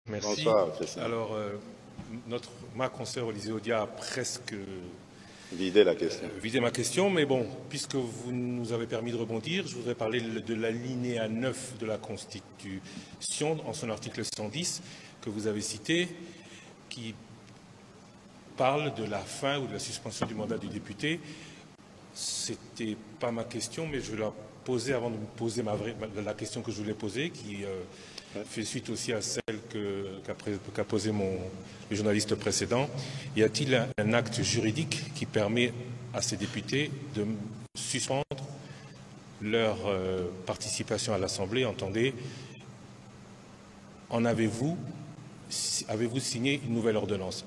Merci. Bonsoir, Christian. Alors, ma consoeur Olysée Odia a presque vidé la question. vidé ma question, mais bon, puisque vous nous avez permis de rebondir, je voudrais parler de l'alinéa 9 de la Constitution, en son article 110, que vous avez cité, qui parle de la fin ou de la suspension du mandat du député. C'était pas ma question, mais je vais la poser avant de me poser la question que je voulais poser, qui fait suite aussi à celle qu'a posée le journaliste précédent. Y a-t-il un acte juridique qui permet à ces députés de suspendre leur participation à l'Assemblée? Entendez, avez-vous signé une nouvelle ordonnance?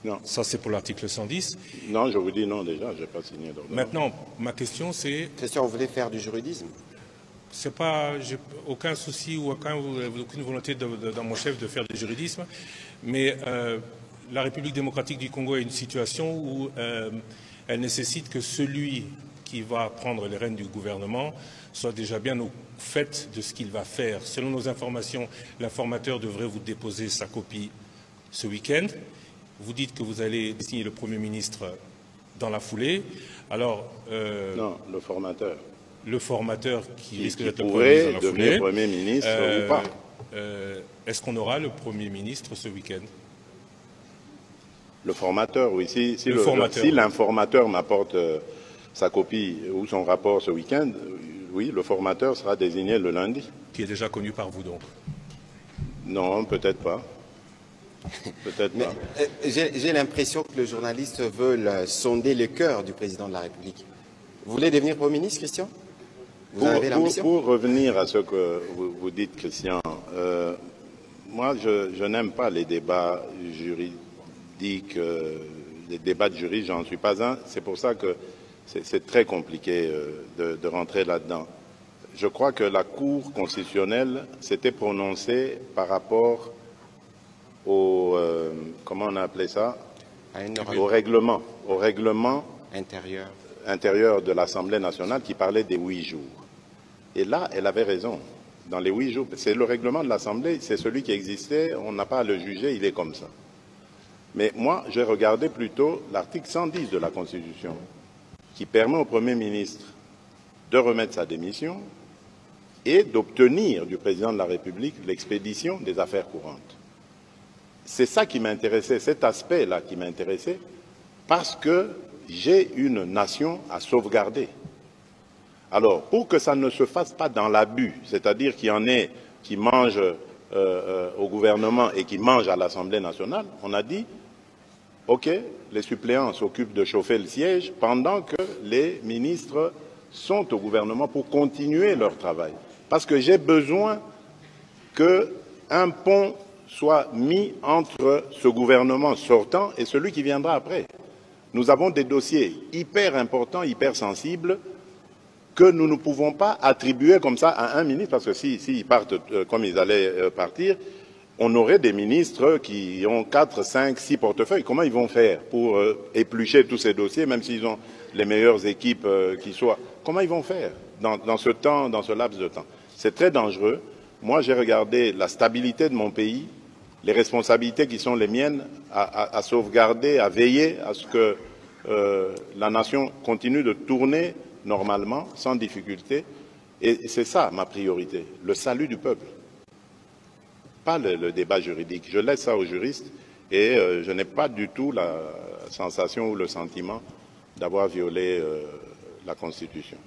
Non. Ça, c'est pour l'article 110. Non, je vous dis non déjà, je n'ai pas signé d'ordonnance. Maintenant, ma question, c'est... Christian, vous voulez faire du juridisme? C'est pas, j'ai aucun souci ou aucune volonté dans mon chef de faire du juridisme, mais la République démocratique du Congo est une situation où elle nécessite que celui qui va prendre les rênes du gouvernement soit déjà bien au fait de ce qu'il va faire. Selon nos informations, l'informateur devrait vous déposer sa copie ce week-end. Vous dites que vous allez désigner le Premier ministre dans la foulée. Alors, non, le formateur. Le formateur qui risque d'être pourrait devenir Premier ministre ou pas. Est-ce qu'on aura le Premier ministre ce week-end? Le formateur, oui. Si formateur. Si l'informateur m'apporte sa copie ou son rapport ce week-end, oui, le formateur sera désigné le lundi. Qui est déjà connu par vous, donc? Non, peut-être pas. Peut-être pas. J'ai l'impression que le journaliste veut sonder le cœur du président de la République. Vous voulez devenir Premier ministre, Christian? Vous avez l'ambition? Pour revenir à ce que vous dites, Christian, moi, je n'aime pas les débats juridiques, les débats de juristes, j'en suis pas un. C'est pour ça que c'est très compliqué de rentrer là-dedans. Je crois que la Cour constitutionnelle s'était prononcée par rapport au, comment on a appelé ça? Au règlement intérieur de l'Assemblée nationale qui parlait des 8 jours. Et là, elle avait raison. Dans les 8 jours, c'est le règlement de l'Assemblée, c'est celui qui existait, on n'a pas à le juger, il est comme ça. Mais moi, j'ai regardé plutôt l'article 110 de la Constitution, qui permet au Premier ministre de remettre sa démission et d'obtenir du Président de la République l'expédition des affaires courantes. C'est ça qui m'intéressait, cet aspect-là qui m'intéressait, parce que j'ai une nation à sauvegarder. Alors, pour que ça ne se fasse pas dans l'abus, c'est-à-dire qu'il y en ait qui mangent au gouvernement et qui mangent à l'Assemblée nationale, on a dit, OK, les suppléants s'occupent de chauffer le siège pendant que les ministres sont au gouvernement pour continuer leur travail. Parce que j'ai besoin qu'un pont soit mis entre ce gouvernement sortant et celui qui viendra après. Nous avons des dossiers hyper importants, hyper sensibles, que nous ne pouvons pas attribuer comme ça à un ministre, parce que s'ils partent comme ils allaient partir, on aurait des ministres qui ont 4, 5, 6 portefeuilles. Comment ils vont faire pour éplucher tous ces dossiers, même s'ils ont les meilleures équipes qui soient? Comment ils vont faire dans ce temps, dans ce laps de temps? C'est très dangereux. Moi, j'ai regardé la stabilité de mon pays, les responsabilités qui sont les miennes à sauvegarder, à veiller à ce que la nation continue de tourner normalement, sans difficulté. Et c'est ça ma priorité, le salut du peuple. Pas le débat juridique. Je laisse ça aux juristes et je n'ai pas du tout la sensation ou le sentiment d'avoir violé la Constitution.